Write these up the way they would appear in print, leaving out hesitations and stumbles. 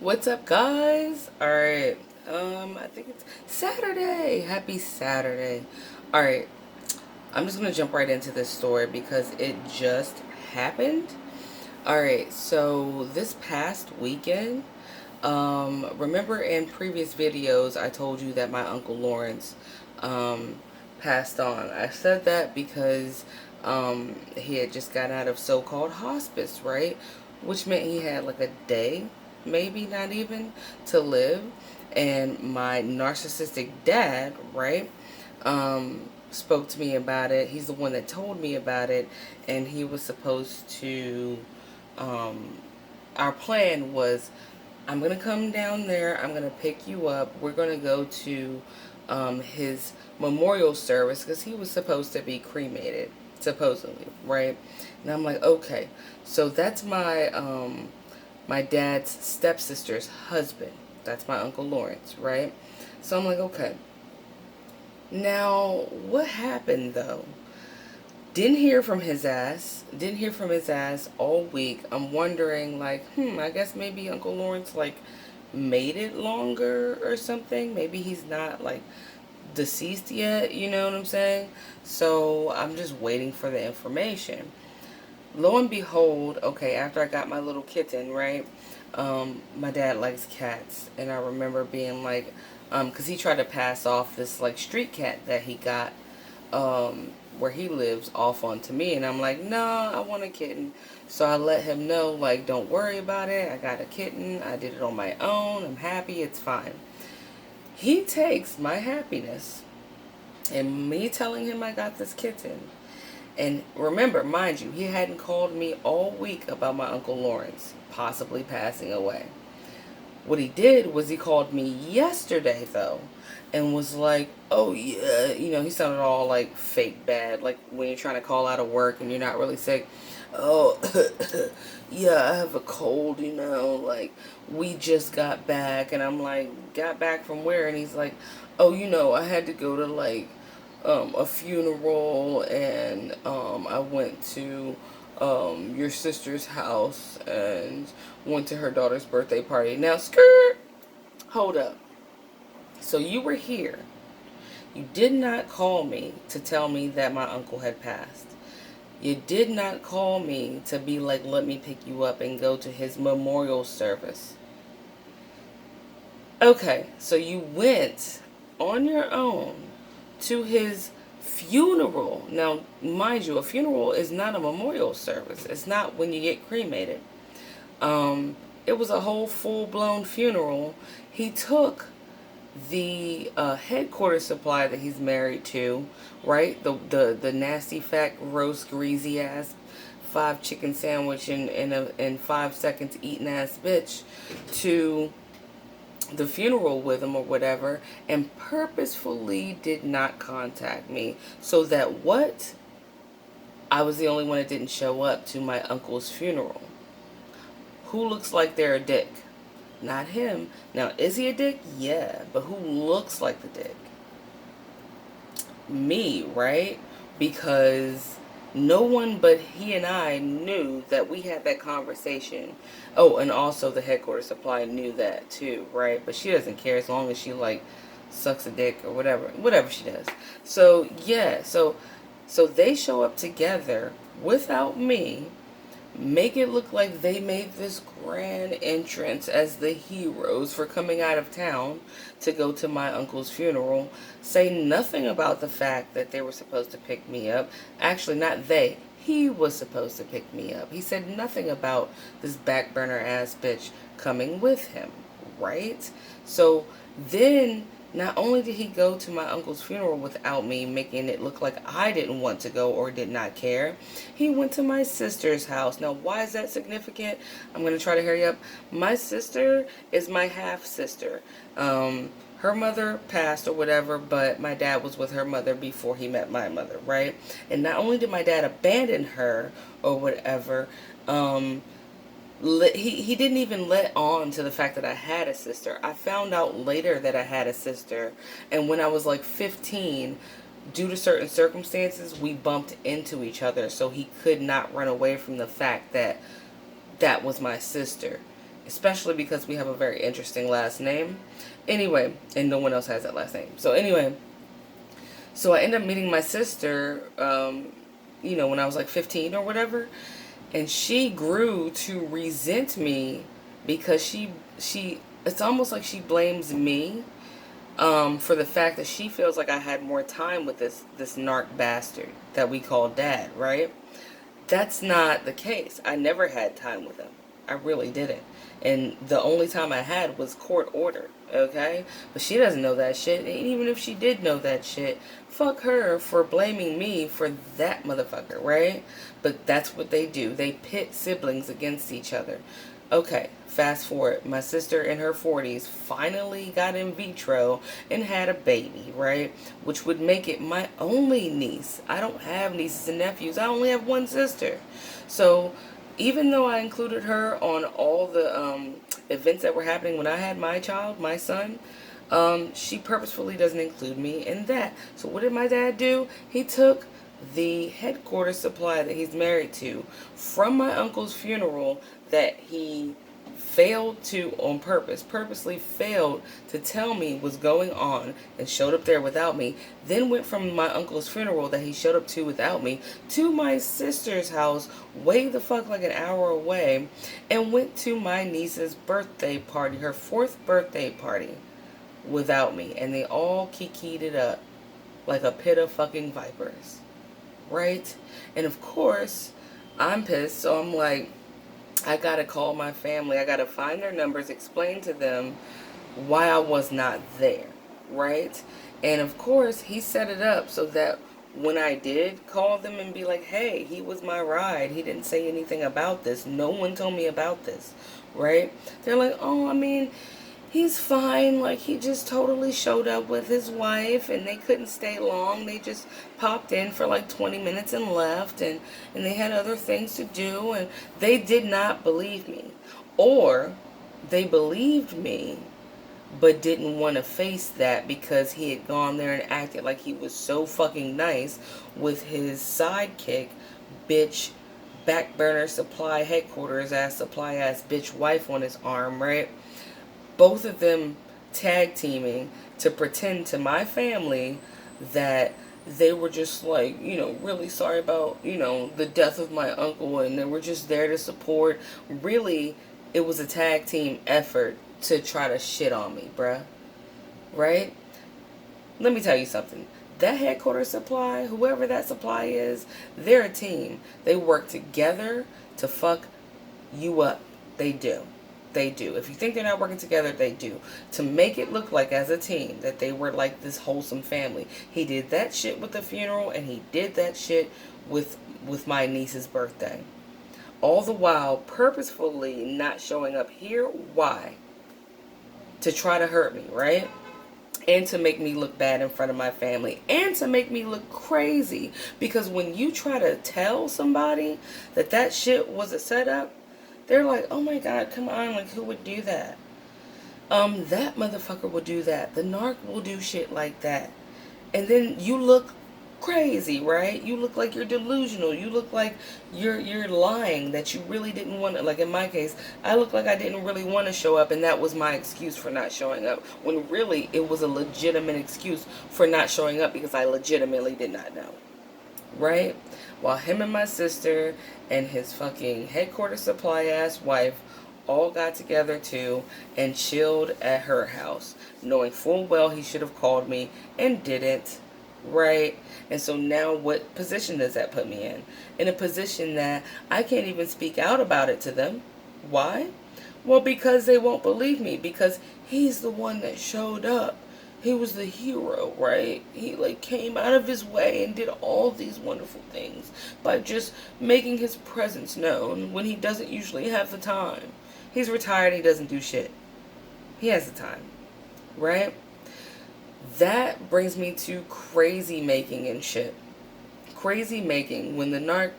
What's up, guys? All right. I think it's Saturday. Happy Saturday. All right. I'm just gonna jump right into this story because it just happened. All right. So this past weekend, remember in previous videos I told you that my uncle Lawrence, um, passed on. I said that because he had just gotten out of so-called hospice, right? Which meant he had like a day, maybe not even, to live. And my narcissistic dad, right, spoke to me about it. He's the one that told me about it, and he was supposed to. Um, our plan was, I'm gonna come down there. I'm gonna pick you up. We're gonna go to his memorial service because he was supposed to be cremated, supposedly, right? And I'm like, okay, so that's my dad's stepsister's husband. That's my uncle Lawrence, right? So I'm like, okay. Now, what happened though? Didn't hear from his ass. Didn't hear from his ass all week. I'm wondering, like, I guess maybe Uncle Lawrence, like, made it longer or something. Maybe he's not, like, deceased yet. You know what I'm saying? So I'm just waiting for the information. Lo and behold, okay, after I got my little kitten, right? My dad likes cats. And I remember being like, because he tried to pass off this, like, street cat that he got where he lives off onto me, and I'm like, no, I want a kitten. So I let him know, like, don't worry about it. I got a kitten. I did it on my own. I'm happy. It's fine. He takes my happiness and me telling him I got this kitten. And remember, mind you, he hadn't called me all week about my Uncle Lawrence possibly passing away. What he did was he called me yesterday, though, and was like, oh, yeah, he sounded all, like, fake bad, like when you're trying to call out of work and you're not really sick. Oh, yeah, I have a cold, like, we just got back. And I'm like, got back from where? And he's like, oh, I had to go to, like, a funeral, and I went to your sister's house and went to her daughter's birthday party. Now, skirt, hold up. So you were here. You did not call me to tell me that my uncle had passed. You did not call me to be like, let me pick you up and go to his memorial service. Okay, so you went on your own to his funeral. Now, mind you, a funeral is not a memorial service. It's not when you get cremated. It was a whole full-blown funeral. He took the headquarters supply that he's married to, right? The nasty, fat, gross, greasy ass 5 chicken sandwich in 5 seconds eating ass bitch to the funeral with him or whatever, and purposefully did not contact me, so that what? I was the only one that didn't show up to my uncle's funeral. Who looks like they're a dick? Not him. Now, is he a dick? Yeah, but who looks like the dick? Me, right? Because no one but he and I knew that we had that conversation. Oh, and also the headquarters supply knew that too, right? But she doesn't care as long as she, like, sucks a dick or whatever she does. So yeah, so they show up together without me, make it look like they made this grand entrance as the heroes for coming out of town to go to my uncle's funeral. Say nothing about the fact that they were supposed to pick me up. Actually, not they. He was supposed to pick me up. He said nothing about this back burner ass bitch coming with him, right? So then, not only did he go to my uncle's funeral without me, making it look like I didn't want to go or did not care, he went to my sister's house. Now, why is that significant? I'm going to try to hurry up. My sister is my half-sister. Her mother passed or whatever, but my dad was with her mother before he met my mother, right? And not only did my dad abandon her or whatever, he didn't even let on to the fact that I had a sister. I found out later that I had a sister, and when I was like 15, due to certain circumstances, we bumped into each other, so he could not run away from the fact that that was my sister. especially because we have a very interesting last name. Anyway, and no one else has that last name. So anyway, so I ended up meeting my sister, when I was like 15 or whatever, and she grew to resent me because she it's almost like she blames me for the fact that she feels like I had more time with this narc bastard that we call dad, right? That's not the case. I never had time with him. I really didn't. And the only time I had was court ordered, okay? But she doesn't know that shit. And even if she did know that shit, fuck her for blaming me for that motherfucker, right? But that's what they do. They pit siblings against each other. Okay, fast forward. My sister in her 40s finally got in vitro and had a baby, right? Which would make it my only niece. I don't have nieces and nephews. I only have one sister. So even though I included her on all the events that were happening when I had my child, my son, she purposefully doesn't include me in that. So what did my dad do? He took the headquarters supply that he's married to from my uncle's funeral that he failed to, on purpose, purposely failed to tell me was going on and showed up there without me, then went from my uncle's funeral that he showed up to without me to my sister's house way the fuck like an hour away and went to my niece's birthday party, her 4th birthday party, without me. And they all kikied it up like a pit of fucking vipers, right? And of course, I'm pissed, so I'm like, I gotta call my family. I gotta find their numbers, explain to them why I was not there, right? And of course, he set it up so that when I did call them and be like, hey, he was my ride, he didn't say anything about this, no one told me about this, right? They're like, oh, I mean, he's fine. Like, he just totally showed up with his wife and they couldn't stay long. They just popped in for like 20 minutes and left, and they had other things to do, and they did not believe me. Or they believed me but didn't want to face that because he had gone there and acted like he was so fucking nice with his sidekick, bitch, back burner supply headquarters ass supply ass bitch wife on his arm, right? Both of them tag teaming to pretend to my family that they were just like, really sorry about, the death of my uncle, and they were just there to support. Really, it was a tag team effort to try to shit on me, bruh. Right? Let me tell you something. That headquarters supply, whoever that supply is, they're a team. They work together to fuck you up. They do. They do. If you think they're not working together, they do. To make it look like as a team that they were like this wholesome family. He did that shit with the funeral, and he did that shit with my niece's birthday. All the while purposefully not showing up here. Why? To try to hurt me, right? And to make me look bad in front of my family. And to make me look crazy. Because when you try to tell somebody that that shit was a setup, they're like, oh my God, come on, like, who would do that? That motherfucker will do that. The narc will do shit like that. And then you look crazy, right? You look like you're delusional. You look like you're lying, that you really didn't want to. Like in my case, I look like I didn't really want to show up, and that was my excuse for not showing up, when really it was a legitimate excuse for not showing up because I legitimately did not know, right? While him and my sister and his fucking headquarters supply ass wife all got together too and chilled at her house, knowing full well he should have called me and didn't, right? And so now what position does that put me in? In a position that I can't even speak out about it to them. Why? Well, because they won't believe me, because he's the one that showed up. He was the hero, right? He like came out of his way and did all these wonderful things by just making his presence known when he doesn't usually have the time. He's retired, he doesn't do shit. He has the time, right? That brings me to crazy making and shit. Crazy making, when the narc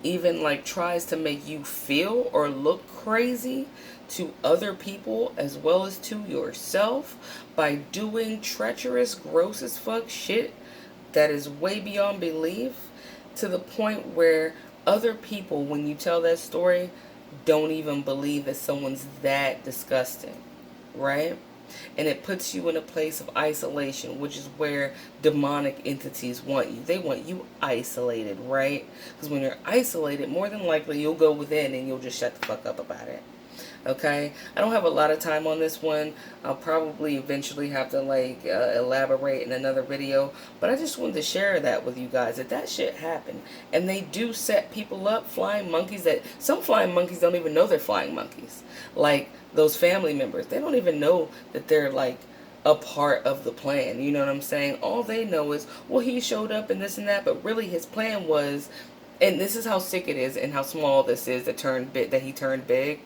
even like tries to make you feel or look crazy to other people as well as to yourself by doing treacherous, gross as fuck shit that is way beyond belief, to the point where other people, when you tell that story, don't even believe that someone's that disgusting, right? And it puts you in a place of isolation, which is where demonic entities want you. They want you isolated, right? Because when you're isolated, more than likely you'll go within and you'll just shut the fuck up about it. Okay, I don't have a lot of time on this one. I'll probably eventually have to like elaborate in another video, but I just wanted to share that with you guys, that that shit happened. And they do set people up, flying monkeys, that some flying monkeys don't even know they're flying monkeys. Like those family members, they don't even know that they're like a part of the plan. You know what I'm saying? All they know is, well, he showed up and this and that, but really his plan was, and this is how sick it is and how small this is, that he turned big.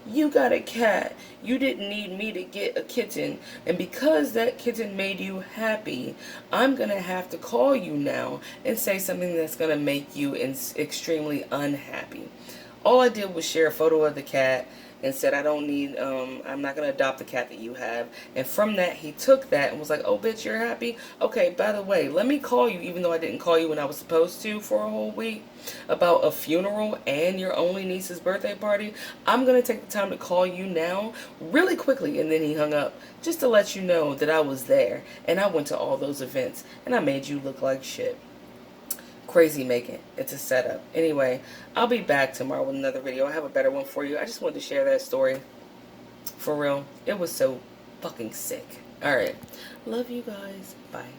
You got a cat. You didn't need me to get a kitten. And because that kitten made you happy, I'm going to have to call you now and say something that's going to make you extremely unhappy. All I did was share a photo of the cat and said, I'm not going to adopt the cat that you have. And from that, he took that and was like, oh, bitch, you're happy? Okay, by the way, let me call you, even though I didn't call you when I was supposed to for a whole week, about a funeral and your only niece's birthday party. I'm going to take the time to call you now really quickly. And then he hung up just to let you know that I was there. And I went to all those events and I made you look like shit. Crazy making. It's a setup. Anyway, I'll be back tomorrow with another video. I have a better one for you. I just wanted to share that story. For real. It was so fucking sick. Alright. Love you guys. Bye.